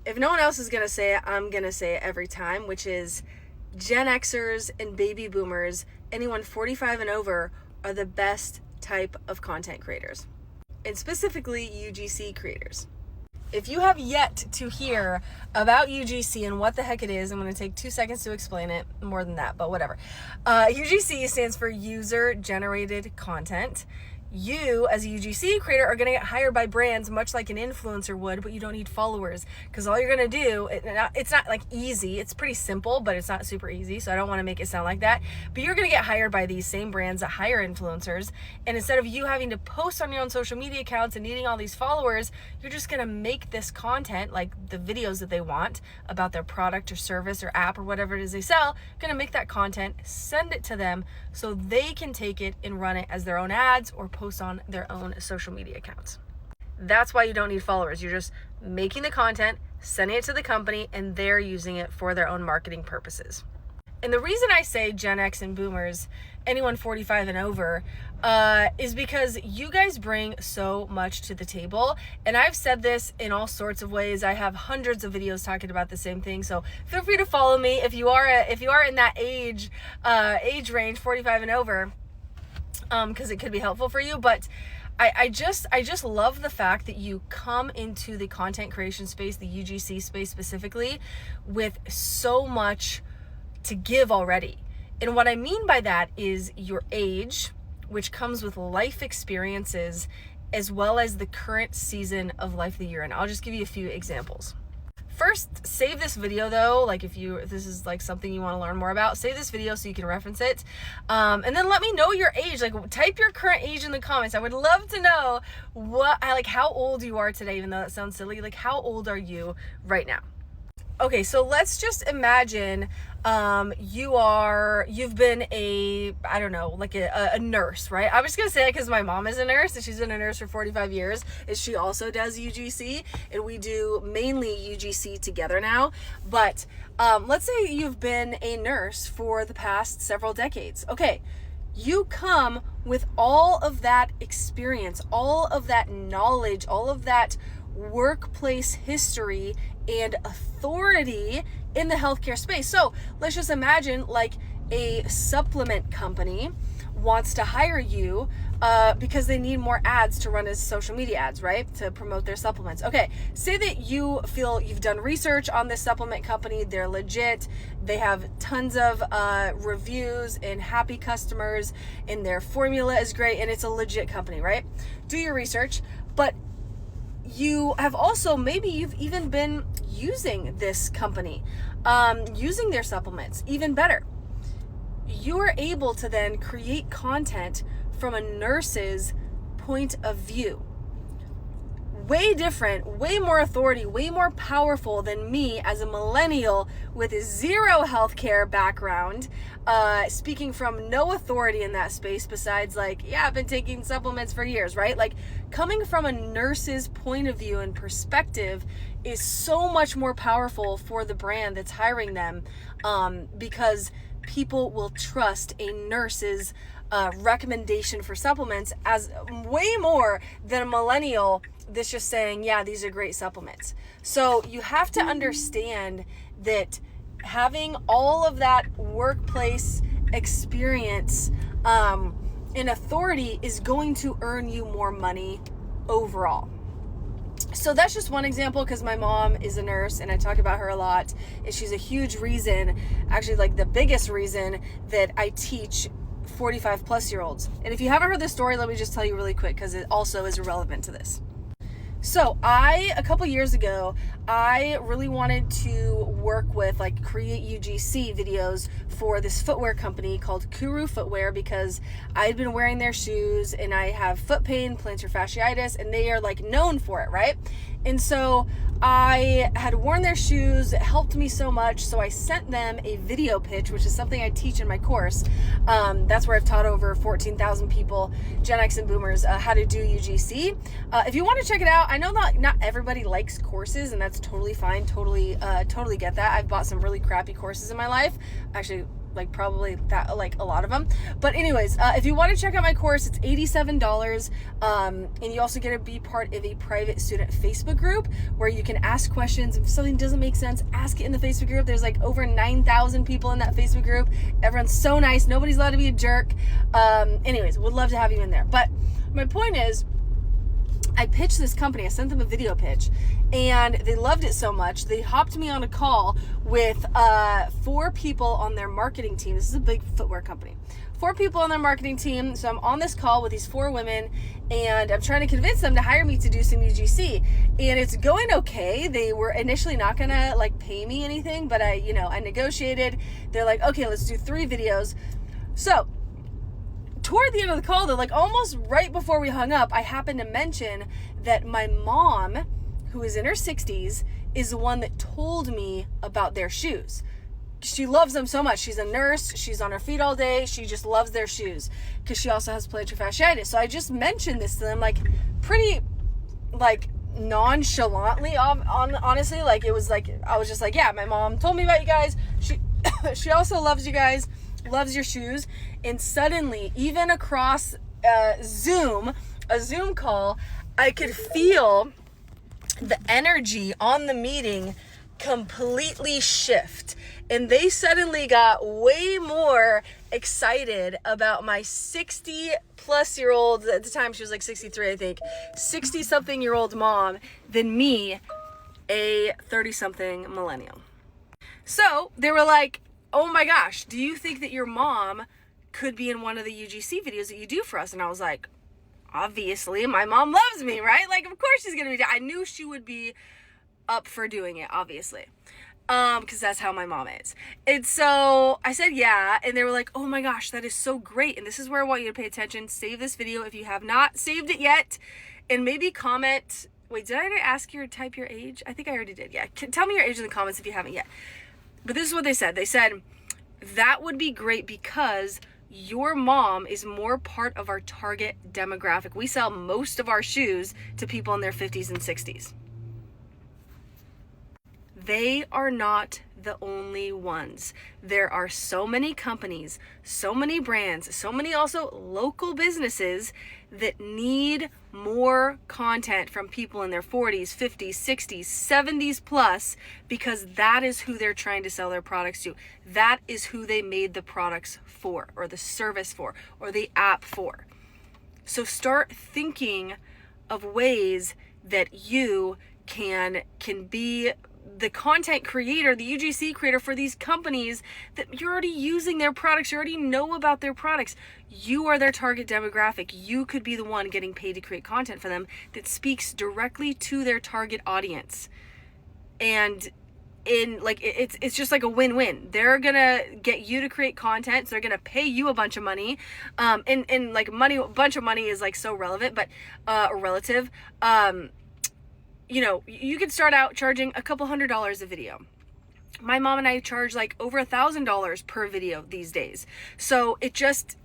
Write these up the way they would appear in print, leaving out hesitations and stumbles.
if no one else is going to say it, I'm going to say it every time, which is Gen Xers and baby boomers, anyone 45 and over, are the best type of content creators, and specifically UGC creators. If you have yet to hear about UGC and what the heck it is, I'm going to take 2 seconds to explain it, more than that, but whatever. UGC stands for User Generated Content. You, as a UGC creator, are going to get hired by brands much like an influencer would, but you don't need followers, because all you're going to do, it's not like easy, it's pretty simple, but it's not super easy, so I don't want to make it sound like that, but you're going to get hired by these same brands that hire influencers, and instead of you having to post on your own social media accounts and needing all these followers, you're just going to make this content, like the videos that they want about their product or service or app or whatever it is they sell, going to make that content, send it to them so they can take it and run it as their own ads or post on their own social media accounts. That's why you don't need followers. You're just making the content, sending it to the company, and they're using it for their own marketing purposes. And the reason I say Gen X and boomers, anyone 45 and over, is because you guys bring so much to the table. And I've said this in all sorts of ways. I have hundreds of videos talking about the same thing. So feel free to follow me if you are in that age range, 45 and over, because it could be helpful for you. But I just love the fact that you come into the content creation space, the UGC space specifically, with so much to give already. And what I mean by that is your age, which comes with life experiences, as well as the current season of life of the year. And I'll just give you a few examples. First, save this video though, like if this is like something you want to learn more about, save this video so you can reference it. And then let me know your age, like type your current age in the comments. I would love to know how old you are today, even though that sounds silly. Like, how old are you right now? Okay, so let's just imagine you've been a nurse, right? I'm just gonna say it because my mom is a nurse and she's been a nurse for 45 years, and she also does UGC, and we do mainly UGC together now. But let's say you've been a nurse for the past several decades. Okay, you come with all of that experience, all of that knowledge, all of that workplace history and authority in the healthcare space. So let's just imagine like a supplement company wants to hire you because they need more ads to run as social media ads, right? To promote their supplements. Okay, say that you feel you've done research on this supplement company, they're legit, they have tons of reviews and happy customers, and their formula is great, and it's a legit company, right? Do your research, but you have also, maybe you've even been using this company, using their supplements, even better. You are able to then create content from a nurse's point of view. Way different, way more authority, way more powerful than me as a millennial with zero healthcare background, speaking from no authority in that space besides like, yeah, I've been taking supplements for years, right? Like, coming from a nurse's point of view and perspective is so much more powerful for the brand that's hiring them, because people will trust a nurse's recommendation for supplements as way more than a millennial that's just saying, yeah, these are great supplements. So you have to understand that having all of that workplace experience and authority is going to earn you more money overall. So that's just one example, because my mom is a nurse and I talk about her a lot, and she's a huge reason, actually like the biggest reason, that I teach 45 plus year olds. And if you haven't heard this story, let me just tell you really quick, because it also is relevant to this. So a couple years ago, I really wanted to work with, like, create UGC videos for this footwear company called Kuru Footwear, because I had been wearing their shoes and I have foot pain, plantar fasciitis, and they are like known for it, right? And so I had worn their shoes. It helped me so much. So I sent them a video pitch, which is something I teach in my course. That's where I've taught over 14,000 people, Gen X and boomers, how to do UGC. If you want to check it out, I know that not everybody likes courses, and that's totally fine. Totally get that. I've bought some really crappy courses in my life. Actually, like probably that, like a lot of them. But anyways, if you want to check out my course, it's $87. And you also get to be part of a private student Facebook group where you can ask questions. If something doesn't make sense, ask it in the Facebook group. There's like over 9,000 people in that Facebook group. Everyone's so nice. Nobody's allowed to be a jerk. Anyways, would love to have you in there. But my point is, I pitched this company. I sent them a video pitch, and they loved it so much they hopped me on a call with 4 people on their marketing team. This is a big footwear company. 4 people on their marketing team. So I'm on this call with these 4 women, and I'm trying to convince them to hire me to do some UGC. And it's going okay. They were initially not gonna like pay me anything, but I negotiated. They're like, okay, let's do 3 videos. So toward the end of the call, though, like almost right before we hung up, I happened to mention that my mom, who is in her 60s, is the one that told me about their shoes. She loves them so much. She's a nurse. She's on her feet all day. She just loves their shoes because she also has plantar fasciitis. So I just mentioned this to them, like pretty, like nonchalantly. Honestly, like it was like I was just like, yeah, my mom told me about you guys. She also loves you guys. Loves your shoes. And suddenly, even across a Zoom call, I could feel the energy on the meeting completely shift. And they suddenly got way more excited about my 60 plus year old, at the time she was like 63, I think, 60 something year old mom than me, a 30 something millennial. So they were like, oh my gosh, do you think that your mom could be in one of the UGC videos that you do for us? And I was like, obviously, my mom loves me, right? Like, of course she's going to be. I knew she would be up for doing it, obviously, because that's how my mom is. And so I said, yeah. And they were like, oh my gosh, that is so great. And this is where I want you to pay attention. Save this video if you have not saved it yet. And maybe comment. Wait, did I already ask you to type your age? I think I already did. Yeah. Tell me your age in the comments if you haven't yet. But this is what they said. They said, that would be great because your mom is more part of our target demographic. We sell most of our shoes to people in their 50s and 60s. They are not the only ones. There are so many companies, so many brands, so many also local businesses that need more content from people in their 40s, 50s, 60s, 70s plus, because that is who they're trying to sell their products to. That is who they made the products for, or the service for, or the app for. So start thinking of ways that you can be the content creator, the UGC creator for these companies that you're already using their products. You already know about their products. You are their target demographic. You could be the one getting paid to create content for them that speaks directly to their target audience. And it's just like a win-win. They're gonna get you to create content, so they're gonna pay you a bunch of money. And like money, a bunch of money is like so relevant, but relative. You could start out charging a couple $100s a video. My mom and I charge like over $1,000 per video these days. So it just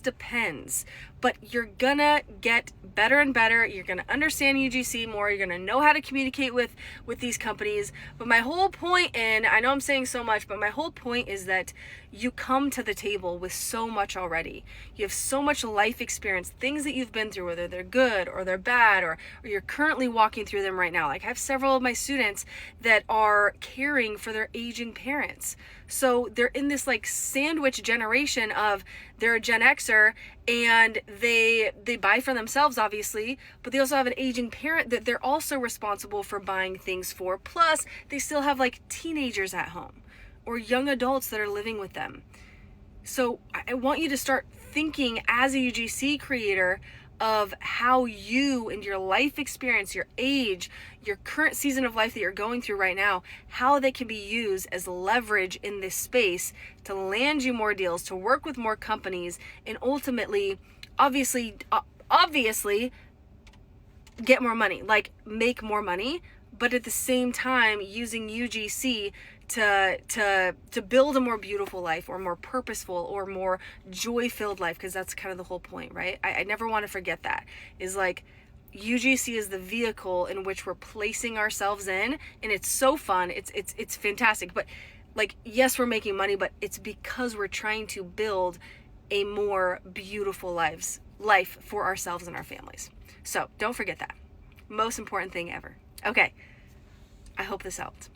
depends. But you're gonna get better and better. You're gonna understand UGC more. You're gonna know how to communicate with these companies. But my whole point, and I know I'm saying so much, but my whole point is that you come to the table with so much already. You have so much life experience, things that you've been through, whether they're good or they're bad, or you're currently walking through them right now. Like I have several of my students that are caring for their aging parents. So they're in this like sandwich generation of they're a Gen Xer and they buy for themselves, obviously, but they also have an aging parent that they're also responsible for buying things for. Plus, they still have like teenagers at home or young adults that are living with them. So I want you to start thinking as a UGC creator of how you and your life experience, your age, your current season of life that you're going through right now, how they can be used as leverage in this space to land you more deals, to work with more companies, and ultimately, obviously get more money, like make more money, but at the same time using UGC to build a more beautiful life or more purposeful or more joy-filled life, because that's kind of the whole point, right? I never want to forget that, is like UGC is the vehicle in which we're placing ourselves in, and it's so fun. It's fantastic. But Like, yes, we're making money, but it's because we're trying to build a more beautiful life for ourselves and our families. So don't forget that. Most important thing ever. Okay, I hope this helped.